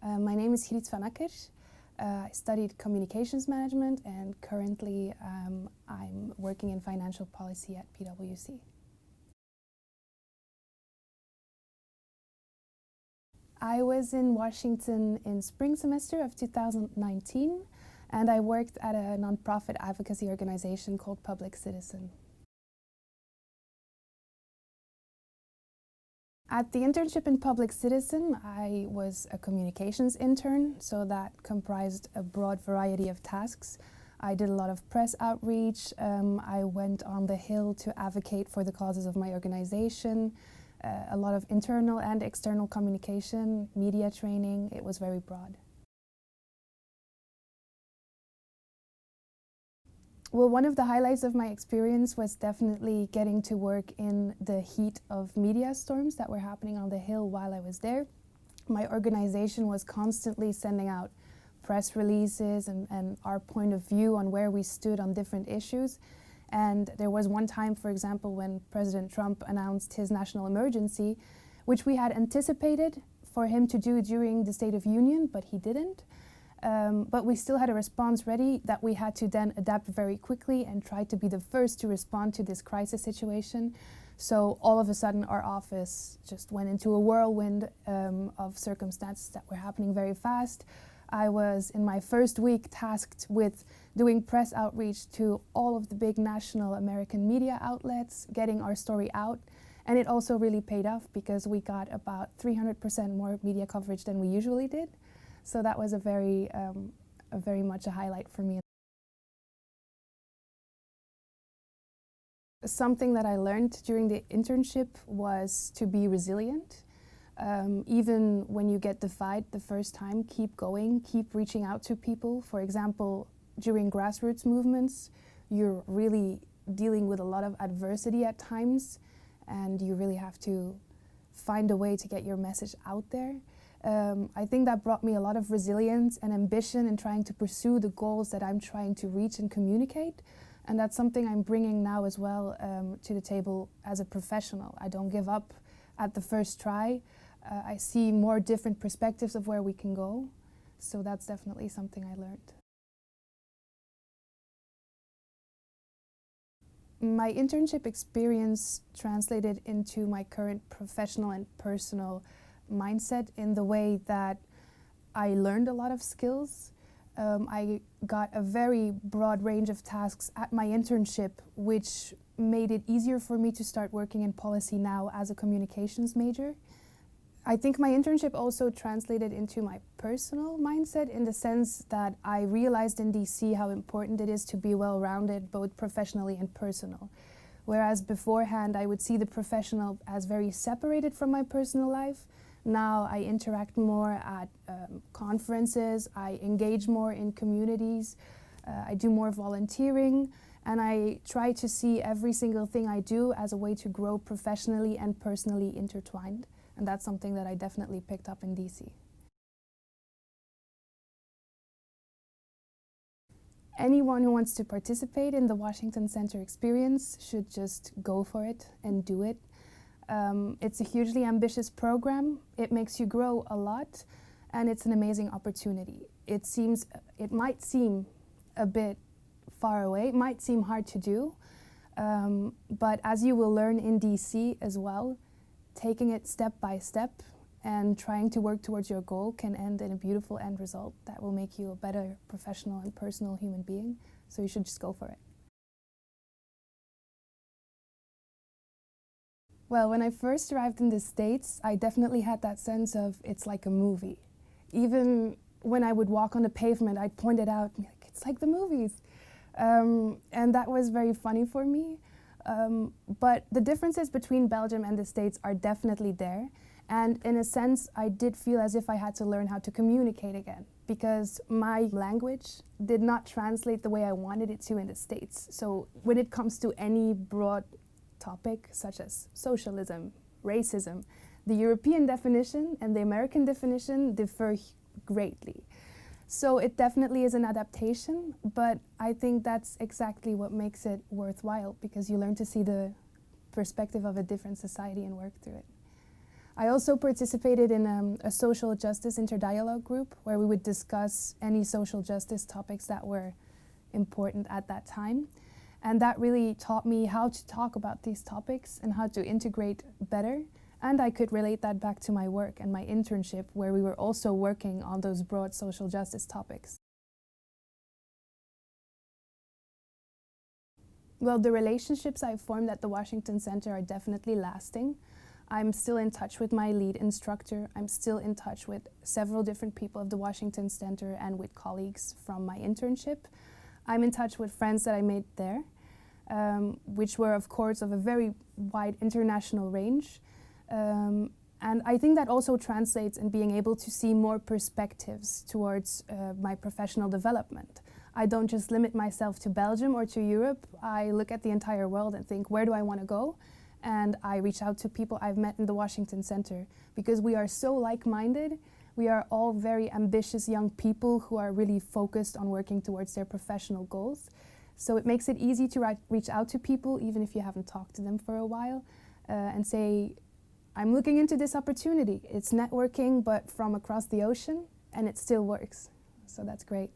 My name is Griet Van Acker. I studied communications management and currently I'm working in financial policy at PwC. I was in Washington in spring semester of 2019 and I worked at a nonprofit advocacy organization called Public Citizen. At the internship in Public Citizen, I was a communications intern, so that comprised a broad variety of tasks. I did a lot of press outreach, I went on the Hill to advocate for the causes of my organization, a lot of internal and external communication, media training. It was very broad. Well, one of the highlights of my experience was definitely getting to work in the heat of media storms that were happening on the Hill while I was there. My organization was constantly sending out press releases and our point of view on where we stood on different issues. And there was one time, for example, when President Trump announced his national emergency, which we had anticipated for him to do during the State of Union, but he didn't. But we still had a response ready that we had to then adapt very quickly and try to be the first to respond to this crisis situation. So all of a sudden our office just went into a whirlwind of circumstances that were happening very fast. I was in my first week tasked with doing press outreach to all of the big national American media outlets, getting our story out. And it also really paid off because we got about 300% more media coverage than we usually did. So that was a very much a highlight for me. Something that I learned during the internship was to be resilient. Even when you get defied the first time, keep going, keep reaching out to people. For example, during grassroots movements, you're really dealing with a lot of adversity at times, and you really have to find a way to get your message out there. I think that brought me a lot of resilience and ambition in trying to pursue the goals that I'm trying to reach and communicate. And that's something I'm bringing now as well to the table as a professional. I don't give up at the first try. I see more different perspectives of where we can go. So that's definitely something I learned. My internship experience translated into my current professional and personal mindset in the way that I learned a lot of skills. I got a very broad range of tasks at my internship, which made it easier for me to start working in policy now as a communications major. I think my internship also translated into my personal mindset in the sense that I realized in DC how important it is to be well-rounded, both professionally and personal. Whereas beforehand I would see the professional as very separated from my personal life. Now I interact more at conferences, I engage more in communities, I do more volunteering, and I try to see every single thing I do as a way to grow professionally and personally intertwined. And that's something that I definitely picked up in DC. Anyone who wants to participate in the Washington Center experience should just go for it and do it. It's a hugely ambitious program. It makes you grow a lot, and it's an amazing opportunity. It might seem a bit far away, it might seem hard to do, but as you will learn in DC as well, taking it step by step and trying to work towards your goal can end in a beautiful end result that will make you a better professional and personal human being. So you should just go for it. Well, when I first arrived in the States, I definitely had that sense of it's like a movie. Even when I would walk on the pavement, I'd point it out, and be like, it's like the movies. And that was very funny for me. But the differences between Belgium and the States are definitely there. And in a sense, I did feel as if I had to learn how to communicate again, because my language did not translate the way I wanted it to in the States. So when it comes to any broad topic, such as socialism, racism, the European definition and the American definition differ greatly. So it definitely is an adaptation, but I think that's exactly what makes it worthwhile, because you learn to see the perspective of a different society and work through it. I also participated in a social justice interdialogue group where we would discuss any social justice topics that were important at that time. And that really taught me how to talk about these topics and how to integrate better. And I could relate that back to my work and my internship, where we were also working on those broad social justice topics. Well, the relationships I've formed at the Washington Center are definitely lasting. I'm still in touch with my lead instructor. I'm still in touch with several different people of the Washington Center and with colleagues from my internship. I'm in touch with friends that I made there, which were, of course, of a very wide international range. And I think that also translates in being able to see more perspectives towards my professional development. I don't just limit myself to Belgium or to Europe. I look at the entire world and think, where do I want to go? And I reach out to people I've met in the Washington Center because we are so like-minded. We are all very ambitious young people who are really focused on working towards their professional goals. So it makes it easy to reach out to people, even if you haven't talked to them for a while, and say, I'm looking into this opportunity. It's networking, but from across the ocean, and it still works. So that's great.